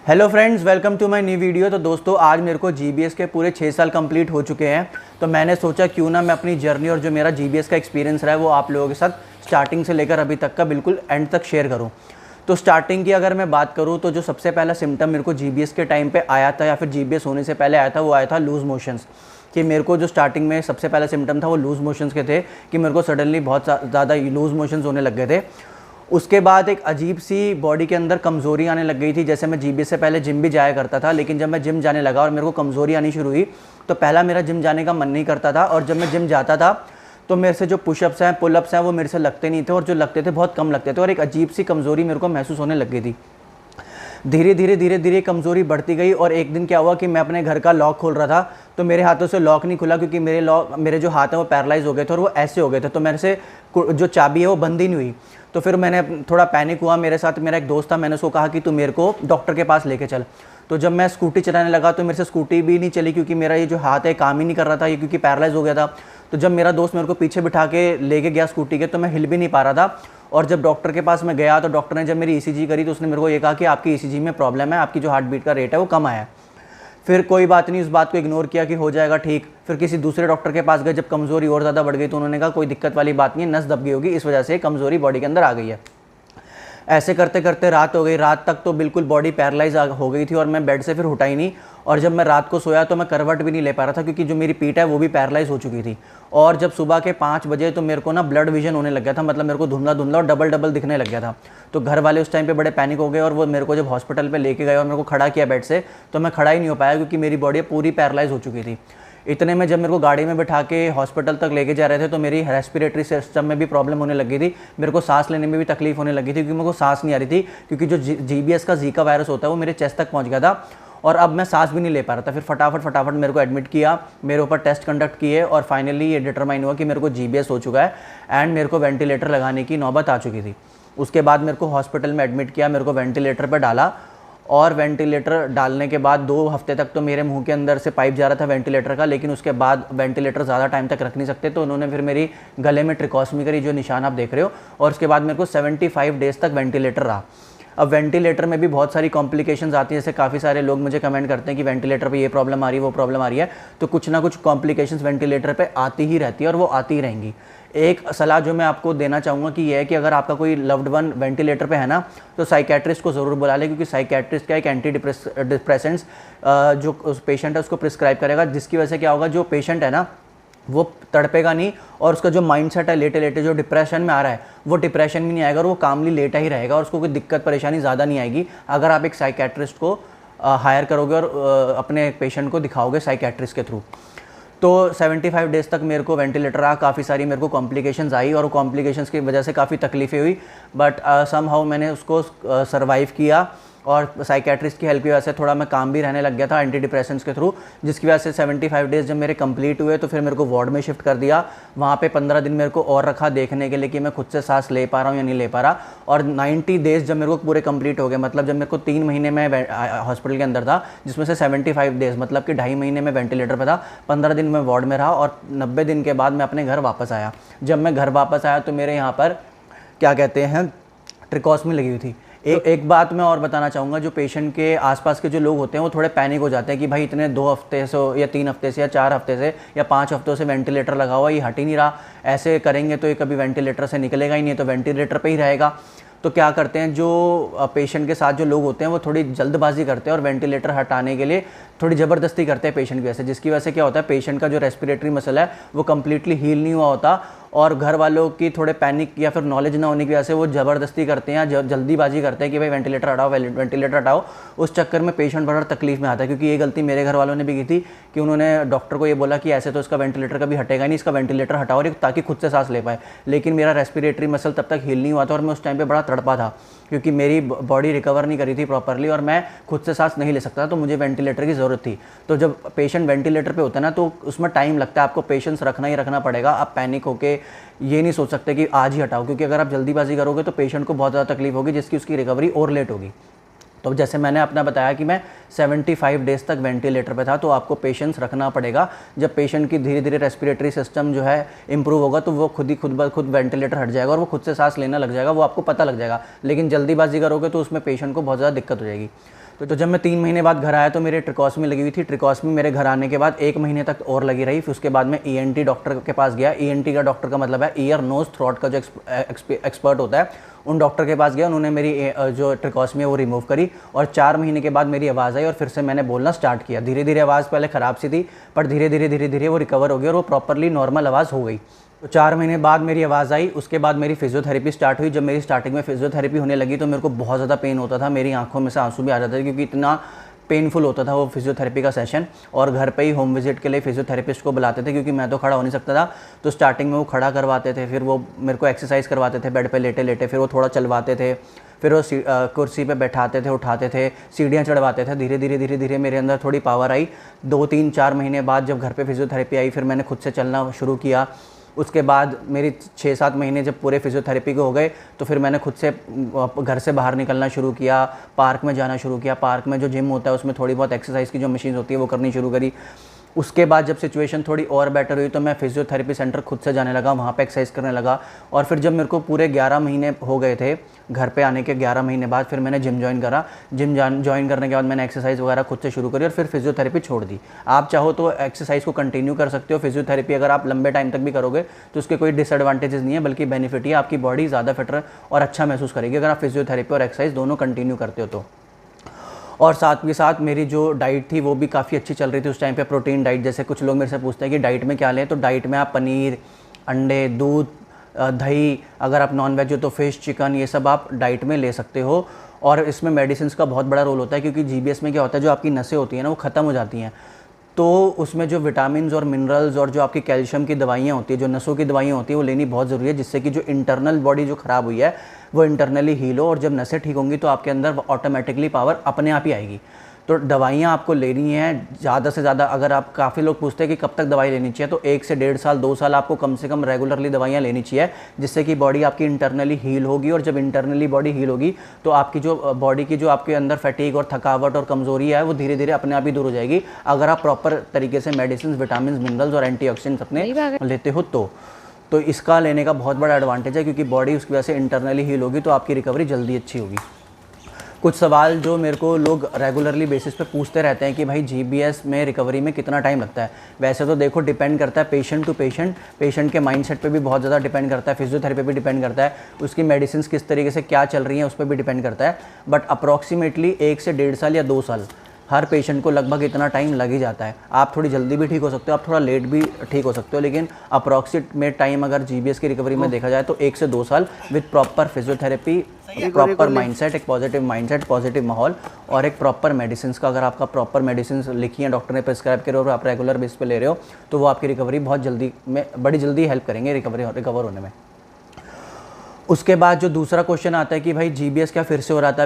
Hello friends, welcome to my new video. तो दोस्तों, आज मेरे को जीबीएस के पूरे 6 साल कंप्लीट हो चुके हैं। तो मैंने सोचा क्यों ना मैं अपनी जर्नी और जो मेरा जीबीएस का एक्सपीरियंस रहा है वो आप लोगों के साथ स्टार्टिंग से लेकर अभी तक का बिल्कुल एंड तक शेयर करूं। तो स्टार्टिंग की अगर मैं बात करूं तो जो सबसे पहला सिम्टम मेरे को जीबीएस के टाइम पे आया था या फिर जीबीएस होने से पहले आया था वो आया था लूज़ मोशंस। कि मेरे को जो स्टार्टिंग में सबसे पहला सिम्टम था वो लूज़ मोशंस के थे कि मेरे को सडनली बहुत ज़्यादा लूज़ मोशंस होने लग गए थे। उसके बाद एक अजीब सी बॉडी के अंदर कमज़ोरी आने लग गई थी। जैसे मैं जीबीएस से पहले जिम भी जाया करता था, लेकिन जब मैं जिम जाने लगा और मेरे को कमज़ोरी आनी शुरू हुई तो पहला मेरा जिम जाने का मन नहीं करता था। और जब मैं जिम जाता था तो मेरे से जो पुशअप्स हैं, पुलअप्स हैं, वो मेरे से लगते नहीं थे, और जो लगते थे बहुत कम लगते थे, और एक अजीब सी कमज़ोरी मेरे को महसूस होने लग गई थी। धीरे धीरे कमज़ोरी बढ़ती गई। और एक दिन क्या हुआ कि मैं अपने घर का लॉक खोल रहा था तो मेरे हाथों से लॉक नहीं खुला, क्योंकि मेरे जो हाथ हैं वो पैरालाइज हो गए थे और वो ऐसे हो गए थे। तो मेरे से जो चाबी है वो बंद ही नहीं हुई। तो फिर मैंने थोड़ा पैनिक हुआ। मेरे साथ मेरा एक दोस्त था, मैंने उसको कहा कि तू मेरे को डॉक्टर के पास लेके चल। तो जब मैं स्कूटी चलाने लगा तो मेरे से स्कूटी भी नहीं चली, क्योंकि मेरा ये जो हाथ है काम ही नहीं कर रहा था, ये क्योंकि पैरालाइज हो गया था। तो जब मेरा दोस्त मेरे को पीछे बिठा के लेके गया स्कूटी के, तो मैं हिल भी नहीं पा रहा था। और जब डॉक्टर के पास मैं गया तो डॉक्टर ने जब मेरी ईसीजी करी तो उसने मेरे को ये कहा कि आपकी ईसीजी में प्रॉब्लम है, आपकी जो हार्ट बीट का रेट है वो कम आया है। फिर कोई बात नहीं, उस बात को इग्नोर किया कि हो जाएगा ठीक। फिर किसी दूसरे डॉक्टर के पास गए, जब कमज़ोरी और ज़्यादा बढ़ गई तो उन्होंने कहा कोई दिक्कत वाली बात नहीं है, नस दब गई होगी, इस वजह से कमज़ोरी बॉडी के अंदर आ गई है। ऐसे करते करते रात हो गई। रात तक तो बिल्कुल बॉडी पैरालाइज हो गई थी और मैं बेड से फिर उठा ही नहीं। और जब मैं रात को सोया तो मैं करवट भी नहीं ले पा रहा था, क्योंकि जो मेरी पीठ है वो भी पैरालाइज हो चुकी थी। और जब सुबह के 5 बजे तो मेरे को ना ब्लड विजन होने लग गया था, मतलब मेरे को धुंधला धुंधला और डबल डबल दिखने लग गया था। तो घर वाले उस टाइम पे बड़े पैनिक हो गए और वो मेरे को जब हॉस्पिटल पे लेके गए और मेरे को खड़ा किया बेड से, तो मैं खड़ा ही नहीं हो पाया, क्योंकि मेरी बॉडी पूरी पैरालाइज हो चुकी थी। इतने में जब मेरे को गाड़ी में बिठा के हॉस्पिटल तक लेके जा रहे थे तो मेरी रेस्पिरेटरी सिस्टम में भी प्रॉब्लम होने लगी थी। मेरे को सांस लेने में भी तकलीफ होने लगी थी, क्योंकि मेरे को सांस नहीं आ रही थी, क्योंकि जो जीबीएस का जीका वायरस होता है वो मेरे चेस्ट तक पहुंच गया था और अब मैं सांस भी नहीं ले पा रहा था। फिर फटाफट मेरे को एडमिट किया, मेरे ऊपर टेस्ट कंडक्ट किए और फाइनली ये डिटरमाइन हुआ कि मेरे को जीबीएस हो चुका है एंड मेरे को वेंटिलेटर लगाने की नौबत आ चुकी थी। उसके बाद मेरे को हॉस्पिटल में एडमिट किया, मेरे को वेंटिलेटर पर डाला और वेंटिलेटर डालने के बाद 2 हफ्ते तक तो मेरे मुंह के अंदर से पाइप जा रहा था वेंटिलेटर का, लेकिन उसके बाद वेंटिलेटर ज़्यादा टाइम तक रख नहीं सकते, तो उन्होंने फिर मेरी गले में ट्रिकोस्मी करी, जो निशान आप देख रहे हो। और उसके बाद मेरे को 75 डेज़ तक वेंटिलेटर रहा। अब वेंटिलेटर में भी बहुत सारी कॉम्प्लिकेशंस आती हैं, जैसे काफ़ी सारे लोग मुझे कमेंट करते हैं कि वेंटिलेटर पे ये प्रॉब्लम आ रही है, वो प्रॉब्लम आ रही है। तो कुछ ना कुछ कॉम्प्लिकेशंस वेंटिलेटर पे आती ही रहती है और वो आती ही रहेंगी। एक सलाह जो मैं आपको देना चाहूँगा कि ये है कि अगर आपका कोई लव्ड वन वेंटिलेटर पे है ना, तो साइकेट्रिस्ट को ज़रूर बुला लें, क्योंकि साइकेट्रिस्ट का एक एंटी डिप्रेसेंट्स जो पेशेंट है उसको प्रिस्क्राइब करेगा, जिसकी वजह से क्या होगा, जो पेशेंट है ना वो तड़पेगा नहीं और उसका जो माइंडसेट है लेटे लेटे जो डिप्रेशन में आ रहा है वो डिप्रेशन में नहीं आएगा और वो कामली लेटा ही रहेगा और उसको कोई दिक्कत परेशानी ज़्यादा नहीं आएगी अगर आप एक साइकेट्रिस्ट को हायर करोगे और अपने पेशेंट को दिखाओगे साइकेट्रिस्ट के थ्रू। तो 75 डेज़ तक मेरे को वेंटिलेटर रहा। काफ़ी सारी मेरे को कॉम्प्लिकेशंस आई और कॉम्प्लिकेशंस की वजह से काफ़ी तकलीफ़ें हुई, बट समहाउ मैंने उसको सर्वाइव किया और साइकेट्रिस्ट की हेल्प की वजह से थोड़ा मैं काम भी रहने लग गया था एंटी डिप्रेसेंट्स के थ्रू, जिसकी वजह से 75 डेज़ जब मेरे कंप्लीट हुए तो फिर मेरे को वार्ड में शिफ्ट कर दिया। वहाँ पे 15 दिन मेरे को और रखा देखने के लिए कि मैं खुद से सांस ले पा रहा हूँ या नहीं ले पा रहा। और 90 डेज़ जब मेरे को पूरे कंप्लीट हो गए, मतलब जब मेरे को 3 महीने में हॉस्पिटल के अंदर था, जिसमें से 75 डेज़ मतलब कि 2.5 महीने में वेंटिलेटर पर था, 15 दिन में वार्ड में रहा और 90 दिन के बाद मैं अपने घर वापस आया। जब मैं घर वापस आया तो मेरे यहाँ पर क्या कहते हैं ट्रिकोस्मी लगी हुई थी। एक बात मैं और बताना चाहूँगा, जो पेशेंट के आसपास के जो लोग होते हैं वो थोड़े पैनिक हो जाते हैं कि भाई इतने 2 हफ्ते से या 3 हफ्ते से या 4 हफ्ते से या 5 हफ्तों से वेंटिलेटर लगा हुआ, ये हट ही नहीं रहा, ऐसे करेंगे तो ये कभी वेंटिलेटर से निकलेगा ही नहीं, तो वेंटिलेटर पे ही रहेगा। तो क्या करते हैं, जो पेशेंट के साथ जो लोग होते हैं वो थोड़ी जल्दबाजी करते हैं और वेंटिलेटर हटाने के लिए थोड़ी ज़बरदस्ती करते हैं पेशेंट की वजह से, जिसकी वजह से क्या होता है, पेशेंट का जो रेस्पिरेटरी मसल है वो कम्प्लीटली हील नहीं हुआ होता और घर वालों की थोड़े पैनिक या फिर नॉलेज ना होने की वजह से वो ज़बरदस्ती करते हैं या जल्दीबाजी करते हैं कि भाई वेंटिलेटर हटाओ, वेंटिलेटर हटाओ। उस चक्कर में पेशेंट बड़ा तकलीफ में आता है, क्योंकि ये गलती मेरे घर वालों ने भी की थी कि उन्होंने डॉक्टर को ये बोला कि ऐसे तो इसका वेंटिलेटर कभी हटेगा नहीं, इसका वेंटिलेटर हटाओ ताकि खुद से सांस ले पाए। लेकिन मेरा रेस्पिरेटरी मसल तब तक हील नहीं हुआ था और मैं उस टाइम पर बड़ा तड़पा था, क्योंकि मेरी बॉडी रिकवर नहीं करी थी प्रॉपरली और मैं खुद से सांस नहीं ले सकता था, तो मुझे वेंटिलेटर की ज़रूरत थी। तो जब पेशेंट वेंटिलेटर पे होता है ना तो उसमें टाइम लगता है, आपको पेशेंस रखना ही रखना पड़ेगा। आप पैनिक होके ये नहीं सोच सकते कि आज ही हटाओ, क्योंकि अगर आप जल्दीबाजी करोगे तो पेशेंट को बहुत ज़्यादा तकलीफ होगी, जिसकी उसकी रिकवरी और लेट होगी। तो जैसे मैंने अपना बताया कि मैं 75 डेज़ तक वेंटिलेटर पे था, तो आपको पेशेंस रखना पड़ेगा। जब पेशेंट की धीरे धीरे रेस्पिरेटरी सिस्टम जो है इंप्रूव होगा तो वो खुद ब खुद वेंटिलेटर हट जाएगा और वो खुद से सांस लेना लग जाएगा, वो आपको पता लग जाएगा। लेकिन जल्दीबाजी करोगे तो उसमें पेशेंट को बहुत ज़्यादा दिक्कत हो जाएगी। तो जब मैं 3 महीने बाद घर आया तो मेरे ट्रिकोस्मी लगी हुई थी। ट्रिकोस्मी मेरे घर आने के बाद 1 महीने तक और लगी रही। फिर उसके बाद मैं ENT डॉक्टर के पास गया। ENT का डॉक्टर का मतलब है ईयर नोज थ्रोट का जो एक्सपर्ट होता है, उन डॉक्टर के पास गया। उन्होंने मेरी जो ट्रिकोस्मी है वो रिमूव करी और 4 महीने के बाद मेरी आवाज़ आई और फिर से मैंने बोलना स्टार्ट किया। धीरे धीरे आवाज़ पहले ख़राब सी थी, पर धीरे धीरे वो रिकवर हो गई और वो प्रॉपरली नॉर्मल आवाज़ हो गई। तो 4 महीने बाद मेरी आवाज़ आई। उसके बाद मेरी फिजियोथेरेपी स्टार्ट हुई। जब मेरी स्टार्टिंग में फिजियोथेरेपी होने लगी तो मेरे को बहुत ज़्यादा पेन होता था, मेरी आंखों में से आंसू भी आ जाते थे क्योंकि इतना पेनफुल होता था वो फिजियोथेरेपी का सेशन। और घर पे ही होम विजिट के लिए फिजियोथेरेपिस्ट को बुलाते थे क्योंकि मैं तो खड़ा हो नहीं सकता था। तो स्टार्टिंग में वो खड़ा करवाते थे, फिर वो मेरे को एक्सरसाइज करवाते थे बेड पे लेटे लेटे, फिर वो थोड़ा चलवाते थे, फिर वो कुर्सी पे बैठाते थे, उठाते थे, सीढ़ियाँ चढ़वाते थे। धीरे धीरे मेरे अंदर थोड़ी पावर आई। 2-3-4 महीने बाद जब घर पे फिजियोथेरेपी आई, फिर मैंने खुद से चलना शुरू किया। उसके बाद मेरी 6-7 महीने जब पूरे फिजियोथेरेपी के हो गए तो फिर मैंने खुद से घर से बाहर निकलना शुरू किया, पार्क में जाना शुरू किया। पार्क में जो जिम होता है उसमें थोड़ी बहुत एक्सरसाइज की जो मशीन होती है वो करनी शुरू करी। उसके बाद जब सिचुएशन थोड़ी और बेटर हुई तो मैं फिजियोथेरेपी सेंटर खुद से जाने लगा, वहाँ पे एक्सरसाइज करने लगा। और फिर जब मेरे को पूरे 11 महीने हो गए थे घर पे आने के, 11 महीने बाद फिर मैंने जिम ज्वाइन करा। जिम ज्वाइन करने के बाद मैंने एक्सरसाइज वगैरह खुद से शुरू करी और फिर फिजियोथेरेपी छोड़ दी। आप चाहो तो एक्सरसाइज को कंटिन्यू कर सकते हो। फिजियोथेरेपी अगर आप लंबे टाइम तक भी करोगे तो उसके कोई डिसएडवांटेजेस नहीं है, बल्कि बेनिफिट ही है। आपकी बॉडी ज़्यादा फिटर और अच्छा महसूस करेगी अगर आप फिजियोथेरेपी और एक्सरसाइज दोनों कंटिन्यू करते हो तो। और साथ के साथ मेरी जो डाइट थी वो भी काफ़ी अच्छी चल रही थी उस टाइम पे। प्रोटीन डाइट, जैसे कुछ लोग मेरे से पूछते हैं कि डाइट में क्या लें, तो डाइट में आप पनीर, अंडे, दूध, दही, अगर आप नॉन वेज हो तो फिश, चिकन, ये सब आप डाइट में ले सकते हो। और इसमें मेडिसिन का बहुत बड़ा रोल होता है क्योंकि GBS में क्या होता है, जो आपकी नसें होती हैं ना वो ख़त्म हो जाती हैं, तो उसमें जो विटामिन और मिनरल्स और जो आपकी कैल्शियम की दवाइयाँ होती है, जो नसों की दवाइयाँ होती हैं, वो लेनी बहुत ज़रूरी है, जिससे कि जो इंटरनल बॉडी जो ख़राब हुई है वो इंटरनली हील हो। और जब नसें ठीक होंगी तो आपके अंदर ऑटोमेटिकली पावर अपने आप ही आएगी। तो दवाइयाँ आपको लेनी है ज़्यादा से ज़्यादा। अगर आप, काफ़ी लोग पूछते हैं कि कब तक दवाई लेनी चाहिए, तो 1 से 1.5 साल 2 साल आपको कम से कम रेगुलरली दवाइयाँ लेनी चाहिए, जिससे कि बॉडी आपकी इंटरनली हील होगी। और जब इंटरनली बॉडी हील होगी तो आपकी जो बॉडी की जो आपके अंदर फैटीग और थकावट और कमज़ोरी है वो धीरे धीरे अपने आप ही दूर हो जाएगी, अगर आप प्रॉपर तरीके से मेडिसिन, विटामिन, मिनरल्स और एंटीऑक्सीडेंट्स अपने लेते हो तो इसका लेने का बहुत बड़ा एडवांटेज है, क्योंकि बॉडी उसकी वजह से इंटरनली हील होगी तो आपकी रिकवरी जल्दी अच्छी होगी। कुछ सवाल जो मेरे को लोग रेगुलरली बेसिस पे पूछते रहते हैं कि भाई GBS में रिकवरी में कितना टाइम लगता है। वैसे तो देखो डिपेंड करता है पेशेंट टू पेशेंट, पेशेंट के माइंडसेट पे भी बहुत ज़्यादा डिपेंड करता है, फिजियोथेरेपी पे डिपेंड करता है, उसकी मेडिसिन किस तरीके से क्या चल रही हैं उस पर भी डिपेंड करता है। बट अप्रॉक्सीमेटली 1 से 1.5 साल या 2 साल हर पेशेंट को लगभग इतना टाइम लग ही जाता है। आप थोड़ी जल्दी भी ठीक हो सकते हो, आप थोड़ा लेट भी ठीक हो सकते हो, लेकिन अप्रॉक्सीमेट टाइम अगर GBS की रिकवरी में देखा जाए तो 1 से 2 साल with proper physiotherapy, proper mindset, एक पॉजिटिव माइंडसेट, पॉजिटिव माहौल और एक प्रॉपर मेडिसिन का, अगर आपका प्रॉपर मेडिसिन लिखी है, डॉक्टर ने प्रिस्क्राइब करे और आप रेगुलर बेस पे ले रहे हो, तो वो आपकी रिकवरी बहुत जल्दी में, बड़ी जल्दी हेल्प करेंगे रिकवर होने में। उसके बाद जो दूसरा क्वेश्चन आता है कि भाई GBS क्या फिर से हो रहा था।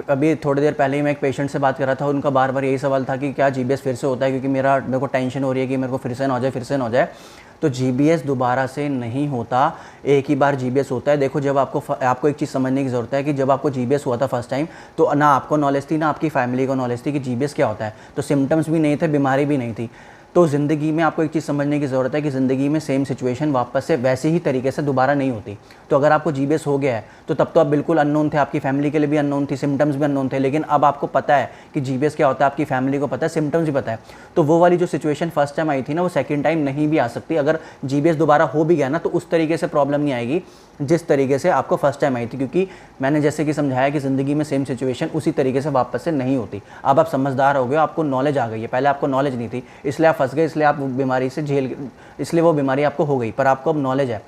अभी थोड़ी देर पहले ही मैं एक पेशेंट से बात कर रहा था, उनका बार बार यही सवाल था कि क्या GBS फिर से होता है, क्योंकि मेरे को टेंशन हो रही है कि मेरे को फिर से ना हो जाए। तो GBS दोबारा से नहीं होता, एक ही बार GBS होता है। देखो, जब आपको एक चीज़ समझने की ज़रूरत है कि जब आपको GBS हुआ था फर्स्ट टाइम, तो ना आपको नॉलेज थी ना आपकी फैमिली को नॉलेज थी कि GBS क्या होता है, तो सिम्टम्स भी नहीं थे, बीमारी भी नहीं थी। तो ज़िंदगी में आपको एक चीज़ समझने की ज़रूरत है कि ज़िंदगी में सेम सिचुएशन वापस से वैसे ही तरीके से दोबारा नहीं होती। तो अगर आपको GBS हो गया है तो तब तो आप बिल्कुल अननोन थे, आपकी फैमिली के लिए भी अननोन थी, सिम्टम्स भी अननोन थे, लेकिन अब आपको पता है कि GBS क्या होता है, आपकी फैमिली को पता है, सिम्टम्स भी पता है। तो वो वाली जो सिचुएशन फर्स्ट टाइम आई थी ना, वो सेकेंड टाइम नहीं भी आ सकती। अगर GBS दोबारा हो भी गया ना तो उस तरीके से प्रॉब्लम नहीं आएगी जिस तरीके से आपको फर्स्ट टाइम आई थी, क्योंकि मैंने जैसे कि समझाया कि ज़िंदगी में सेम सिचुएशन उसी तरीके से वापस से नहीं होती। अब आप समझदार हो गए, आपको नॉलेज आ गई है, पहले आपको नॉलेज नहीं थी, इसलिए आप फंस गए, इसलिए आप बीमारी से इसलिए वो बीमारी आपको हो गई, पर आपको अब नॉलेज है।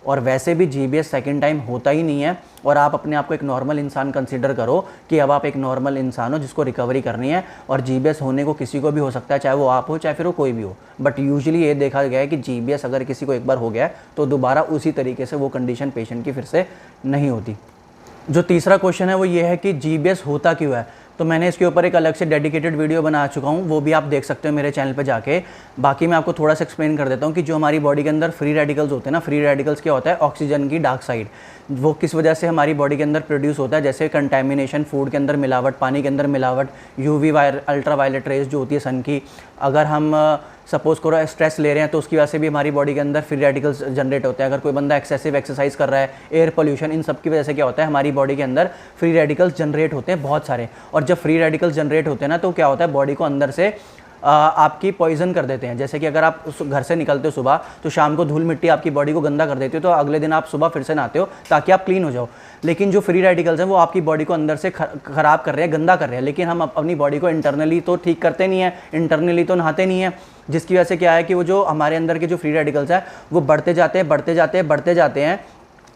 और वैसे भी GBS सेकंड टाइम होता ही नहीं है। और आप अपने आप को एक नॉर्मल इंसान कंसीडर करो कि अब आप एक नॉर्मल इंसान हो जिसको रिकवरी करनी है। और GBS होने को किसी को भी हो सकता है, चाहे वो आप हो चाहे फिर वो कोई भी हो। बट यूजुअली ये देखा गया है कि GBS अगर किसी को एक बार हो गया है तो दोबारा उसी तरीके से वो कंडीशन पेशेंट की फिर से नहीं होती। जो तीसरा क्वेश्चन है वो ये है कि GBS होता क्यों है। तो मैंने इसके ऊपर एक अलग से डेडिकेटेड वीडियो बना चुका हूँ, वो भी आप देख सकते हो मेरे चैनल पे जाके। बाकी मैं आपको थोड़ा सा एक्सप्लेन कर देता हूँ कि जो हमारी बॉडी के अंदर फ्री रेडिकल्स होते हैं ना, फ्री रेडिकल्स क्या होता है, ऑक्सीजन की डार्क साइड, वो किस वजह से हमारी बॉडी के अंदर प्रोड्यूस होता है। जैसे कंटेमिनेशन, फूड के अंदर मिलावट, पानी के अंदर मिलावट, UV अल्ट्रा वायलेट रेज जो होती है सन की, अगर हम सपोज करो स्ट्रेस ले रहे हैं तो उसकी वजह से भी हमारी बॉडी के अंदर फ्री रेडिकल्स जनरेट होते हैं। अगर कोई बंदा एक्सेसिव एक्सरसाइज कर रहा है, एयर पोल्यूशन, इन सब की वजह से क्या होता है, हमारी बॉडी के अंदर फ्री रेडिकल्स जनरेट होते हैं बहुत सारे। और जब फ्री रेडिकल्स जनरेट होते हैं ना, तो क्या होता है, बॉडी को अंदर से आपकी पॉइजन कर देते हैं। जैसे कि अगर आप उस घर से निकलते हो सुबह, तो शाम को धूल मिट्टी आपकी बॉडी को गंदा कर देती हो, तो अगले दिन आप सुबह फिर से नहाते हो ताकि आप क्लीन हो जाओ। लेकिन जो फ्री रेडिकल्स हैं वो आपकी बॉडी को अंदर से खराब कर रहे हैं, गंदा कर रहे हैं। लेकिन हम अपनी बॉडी को इंटरनली तो ठीक करते नहीं है, इंटरनली तो नहाते नहीं है, जिसकी वजह से क्या है कि वो जो हमारे अंदर के जो फ्री रेडिकल्स हैं वो बढ़ते जाते हैं, बढ़ते जाते हैं, बढ़ते जाते हैं।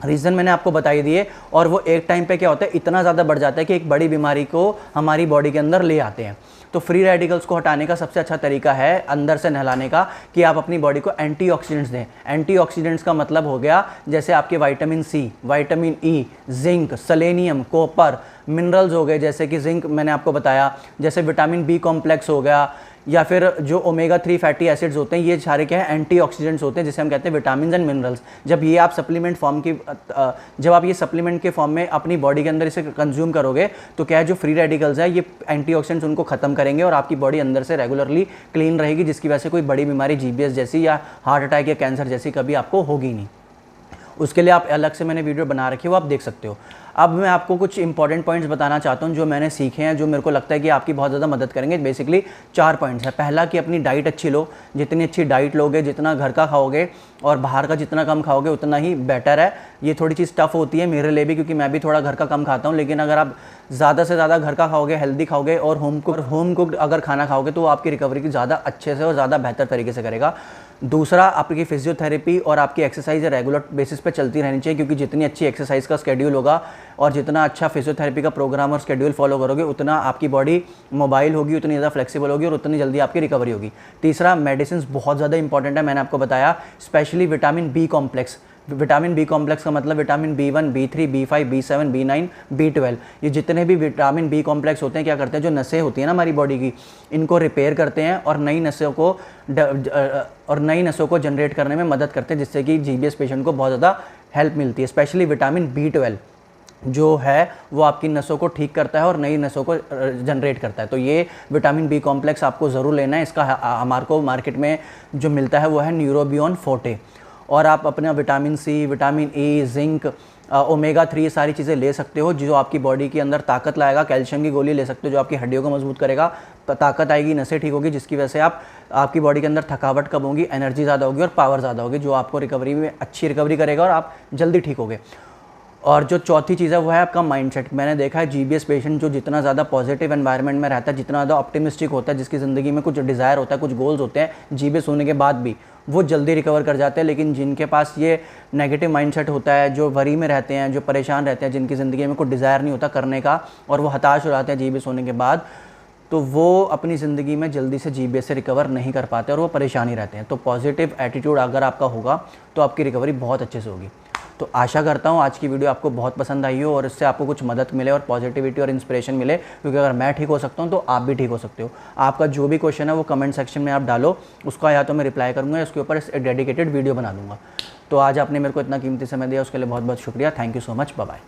रीज़न मैंने आपको बताई दिए। और वो एक टाइम पे क्या होता है, इतना ज़्यादा बढ़ जाता है कि एक बड़ी बीमारी को हमारी बॉडी के अंदर ले आते हैं। तो फ्री रेडिकल्स को हटाने का सबसे अच्छा तरीका है अंदर से नहलाने का, कि आप अपनी बॉडी को एंटीऑक्सीडेंट्स दें। एंटीऑक्सीडेंट्स का मतलब हो गया जैसे आपके vitamin C, vitamin E, zinc, selenium, copper, minerals हो गए जैसे कि जिंक मैंने आपको बताया, जैसे विटामिन बी कॉम्प्लेक्स हो गया, या फिर जो ओमेगा 3 फैटी एसिड्स होते हैं, ये सारे क्या है, एंटीऑक्सीडेंट्स होते हैं, जिसे हम कहते हैं विटामिन एंड मिनरल्स। जब ये आप सप्लीमेंट फॉर्म की जब आप ये सप्लीमेंट के फॉर्म में अपनी बॉडी के अंदर इसे कंज्यूम करोगे, तो क्या है, जो फ्री रेडिकल्स है ये एंटीऑक्सीडेंट्स उनको खत्म करेंगे और आपकी बॉडी अंदर से रेगुलरली क्लीन रहेगी, जिसकी वजह से कोई बड़ी बीमारी जीबीएस जैसी या हार्ट अटैक या कैंसर जैसी कभी आपको होगी नहीं। उसके लिए आप अलग से मैंने वीडियो बना रखी है, वो आप देख सकते हो। अब मैं आपको कुछ इंपॉर्टेंट पॉइंट्स बताना चाहता हूँ जो मैंने सीखे हैं, जो मेरे को लगता है कि आपकी बहुत ज़्यादा मदद करेंगे। बेसिकली 4 पॉइंट्स है। पहला कि अपनी डाइट अच्छी लो। जितनी अच्छी डाइट लोगे, जितना घर का खाओगे और बाहर का जितना कम खाओगे, उतना ही बेटर है। ये थोड़ी चीज़ टफ होती है मेरे लिए भी, क्योंकि मैं भी थोड़ा घर का कम खाता हूँ। लेकिन अगर आप ज़्यादा से ज़्यादा घर का खाओगे, हेल्दी खाओगे और होम कुक्ड अगर खाना खाओगे, तो वो आपकी रिकवरी की ज़्यादा अच्छे से और ज़्यादा बेहतर तरीके से करेगा। दूसरा, आपकी फिजियोथेरेपी और आपकी एक्सरसाइज रेगुलर बेसिस पे चलती रहनी चाहिए, क्योंकि जितनी अच्छी एक्सरसाइज का शेड्यूल होगा और जितना अच्छा फिजियोथेरेपी का प्रोग्राम और शेड्यूल फॉलो करोगे, उतना आपकी बॉडी मोबाइल होगी, उतनी ज़्यादा फ्लेक्सिबल होगी और उतनी जल्दी आपकी रिकवरी होगी। तीसरा, मेडिसिन बहुत ज़्यादा इंपॉर्टेंट है, मैंने आपको बताया। Specially vitamin B complex. Vitamin B complex का मतलब vitamin B1, B3, B5, B7, B9, B12, ये जितने भी विटामिन बी कॉम्प्लेक्स होते हैं, क्या करते हैं, जो नसें होती हैं ना हमारी बॉडी की, इनको रिपेयर करते हैं और नई नसों को जनरेट करने में मदद करते हैं, जिससे कि जीबीएस पेशेंट को बहुत ज़्यादा हेल्प मिलती है। स्पेशली विटामिन B12 जो है वो आपकी नसों को ठीक करता है और नई नसों को जनरेट करता है। तो ये विटामिन बी कॉम्प्लेक्स आपको ज़रूर लेना है। इसका हमारे को मार्केट में जो मिलता है वो है न्यूरोबियन फोर्टे। और आप अपना vitamin C, vitamin E, zinc, omega 3 सारी चीज़ें ले सकते हो, जो आपकी बॉडी के अंदर ताकत लाएगा। कैल्शियम की गोली ले सकते हो जो आपकी हड्डियों को मजबूत करेगा, ताकत आएगी, नसें ठीक होगी, जिसकी वजह से आपकी बॉडी के अंदर थकावट कम होगी, एनर्जी ज़्यादा होगी और पावर ज़्यादा होगी, जो आपको रिकवरी में अच्छी रिकवरी करेगा और आप जल्दी ठीक होगे। और जो चौथी चीज़ है वो है आपका माइंडसेट। मैंने देखा है जीबीएस पेशेंट जो जितना ज़्यादा पॉजिटिव एनवायरनमेंट में रहता है, जितना ज़्यादा ऑप्टिमिस्टिक होता है, जिसकी ज़िंदगी में कुछ डिज़ायर होता है, कुछ गोल्स होते हैं, जीबीएस होने के बाद भी वो जल्दी रिकवर कर जाते हैं। लेकिन जिनके पास ये नेगेटिव माइंडसेट होता है, जो वरी में रहते हैं, जो परेशान रहते हैं, जिनकी ज़िंदगी में कोई डिज़ायर नहीं होता करने का और वो हताश हो जाते हैं जीबीएस होने के बाद, तो वो अपनी ज़िंदगी में जल्दी से जीबीएस से रिकवर नहीं कर पाते और वो परेशान ही रहते हैं। तो पॉजिटिव एटीट्यूड अगर आपका होगा तो आपकी रिकवरी बहुत अच्छे से होगी। तो आशा करता हूँ आज की वीडियो आपको बहुत पसंद आई हो और इससे आपको कुछ मदद मिले और पॉजिटिविटी और इंस्पिरेशन मिले, क्योंकि अगर मैं ठीक हो सकता हूँ तो आप भी ठीक हो सकते हो। आपका जो भी क्वेश्चन है वो कमेंट सेक्शन में आप डालो, उसका या तो मैं रिप्लाई करूँगा या उसके ऊपर एक डेडिकेटेड वीडियो बना दूँगा। तो आज आपने मेरे को इतना कीमती समय दिया, उसके लिए बहुत बहुत शुक्रिया। Thank you so much. Bye bye.